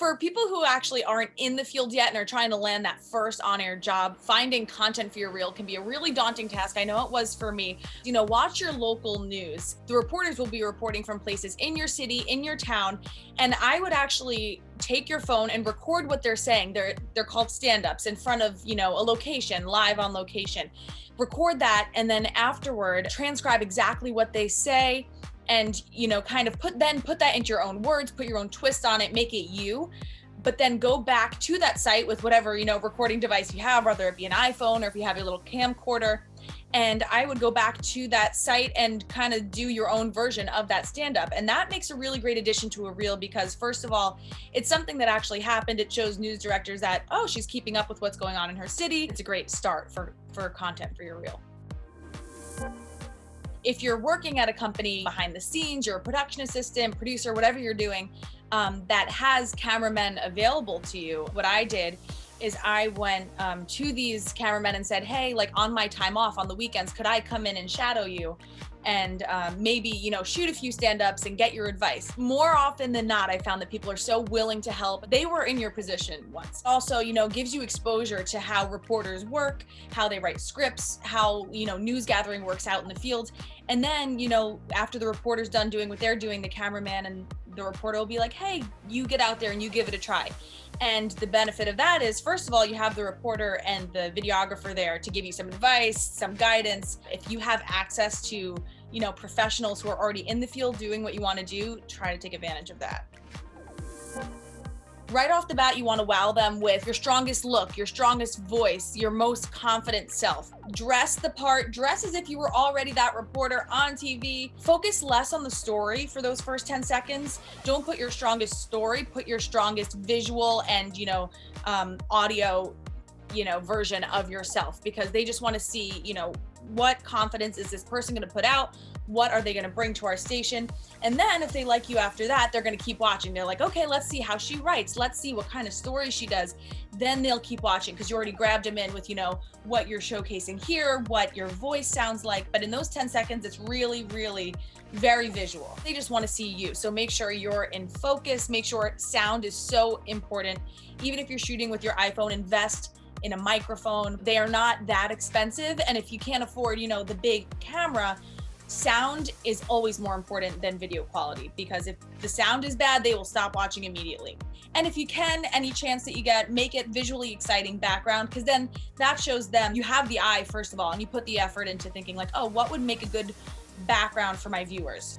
For people who actually aren't in the field yet and are trying to land that first on-air job, finding content for your reel can be a really daunting task. I know it was for me. Watch your local news. The reporters will be reporting from places in your city, in your town, and I would actually take your phone and record what they're saying. They're called stand-ups in front of, a location, live on location. Record that, and then afterward, transcribe exactly what they say, and kind of put that into your own words, put your own twist on it, make it you, but then go back to that site with whatever recording device you have, whether it be an iPhone or if you have your little camcorder. And I would go back to that site and kind of do your own version of that stand-up. And that makes a really great addition to a reel because, first of all, it's something that actually happened. It shows news directors that, oh, she's keeping up with what's going on in her city. It's a great start for content for your reel. If you're working at a company behind the scenes, you're a production assistant, producer, whatever you're doing, that has cameramen available to you, what I did is I went to these cameramen and said, hey, like on my time off on the weekends, could I come in and shadow you and maybe, shoot a few stand-ups and get your advice? More often than not, I found that people are so willing to help. They were in your position once. Also, gives you exposure to how reporters work, how they write scripts, how, news gathering works out in the field. And then, after the reporter's done doing what they're doing, the cameraman and the reporter will be like, hey, you get out there and you give it a try. And the benefit of that is, first of all, you have the reporter and the videographer there to give you some advice, some guidance. If you have access to, professionals who are already in the field doing what you want to do, try to take advantage of that. Right off the bat, you want to wow them with your strongest look, your strongest voice, your most confident self. Dress the part, dress as if you were already that reporter on TV. Focus less on the story for those first 10 seconds. Don't put your strongest story, put your strongest visual and, audio, version of yourself, because they just want to see, what confidence is this person going to put out? What are they going to bring to our station? And then if they like you after that, they're going to keep watching. They're like, okay, let's see how she writes. Let's see what kind of story she does. Then they'll keep watching because you already grabbed them in with, what you're showcasing here, what your voice sounds like. But in those 10 seconds, it's really, really very visual. They just want to see you. So make sure you're in focus. Make sure sound is so important. Even if you're shooting with your iPhone, invest in a microphone. They are not that expensive. And if you can't afford, the big camera, sound is always more important than video quality, because if the sound is bad, they will stop watching immediately. And if you can, any chance that you get, make it visually exciting background, because then that shows them you have the eye, first of all, and you put the effort into thinking like, oh, what would make a good background for my viewers?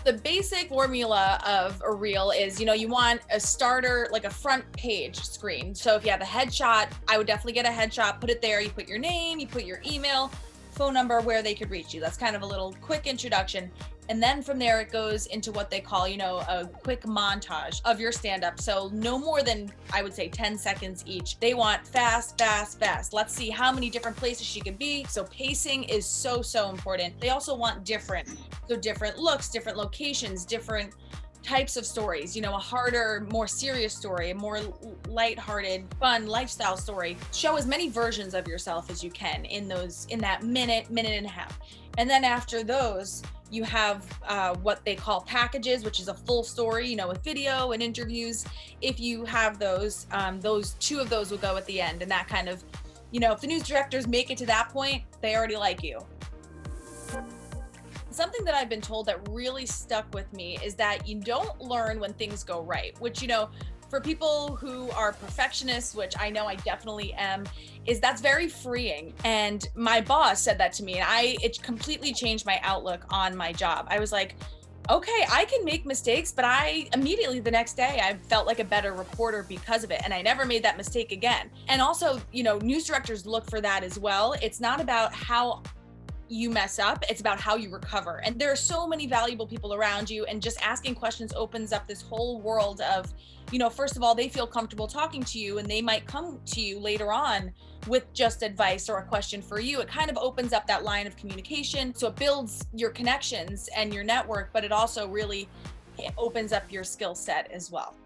The basic formula of a reel is, you want a starter, like a front page screen. So if you have a headshot, I would definitely get a headshot, put it there. You put your name, you put your email, phone number, where they could reach you. That's kind of a little quick introduction. And then from there, it goes into what they call, a quick montage of your stand-up. So no more than, I would say, 10 seconds each. They want fast, fast, fast. Let's see how many different places she could be. So pacing is so, so important. They also want different. So different looks, different locations, different types of stories, a harder, more serious story, a more lighthearted, fun lifestyle story. Show as many versions of yourself as you can in that minute and a half. And then after those, you have what they call packages, which is a full story, with video and interviews. If you have those two of those will go at the end. And that kind of, if the news directors make it to that point, they already like you. Something that I've been told that really stuck with me is that you don't learn when things go right, which, for people who are perfectionists, which I know I definitely am, that's very freeing. And my boss said that to me, and it completely changed my outlook on my job. I was like, okay, I can make mistakes, but I immediately the next day, I felt like a better reporter because of it. And I never made that mistake again. And also, news directors look for that as well. It's not about how you mess up, it's about how you recover. And there are so many valuable people around you, and just asking questions opens up this whole world of, first of all, they feel comfortable talking to you, and they might come to you later on with just advice or a question for you. It kind of opens up that line of communication. So it builds your connections and your network, but it also really opens up your skill set as well.